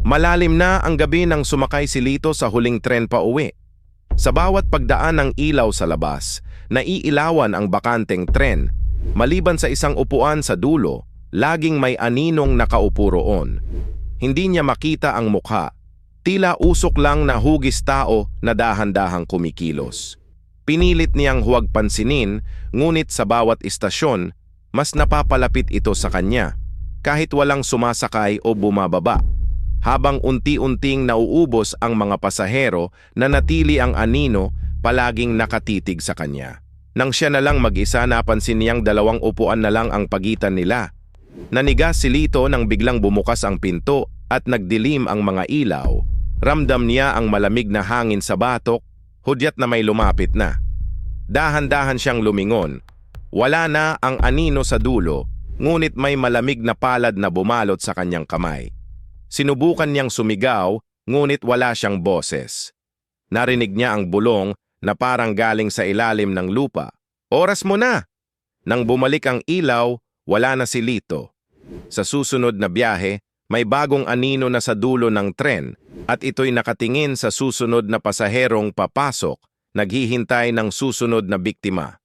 Malalim na ang gabi nang sumakay si Lito sa huling tren pa uwi. Sa bawat pagdaan ng ilaw sa labas, naiilawan ang bakanteng tren. Maliban sa isang upuan sa dulo, laging may aninong nakaupo roon. Hindi niya makita ang mukha. Tila usok lang na hugis tao na dahan-dahang kumikilos. Pinilit niyang huwag pansinin, ngunit sa bawat istasyon, mas napapalapit ito sa kanya, kahit walang sumasakay o bumababa. Habang unti-unting nauubos ang mga pasahero, nanatili ang anino palaging nakatitig sa kanya. Nang siya na lang mag-isa, napansin niyang 2 upuan na lang ang pagitan nila. Nanigas si Lito nang biglang bumukas ang pinto at nagdilim ang mga ilaw. Ramdam niya ang malamig na hangin sa batok, hudyat na may lumapit na. Dahan-dahan siyang lumingon. Wala na ang anino sa dulo, ngunit may malamig na palad na bumalot sa kanyang kamay. Sinubukan niyang sumigaw, ngunit wala siyang boses. Narinig niya ang bulong na parang galing sa ilalim ng lupa. Oras mo na! Nang bumalik ang ilaw, wala na si Lito. Sa susunod na biyahe, may bagong anino na sa dulo ng tren at ito'y nakatingin sa susunod na pasaherong papasok, naghihintay ng susunod na biktima.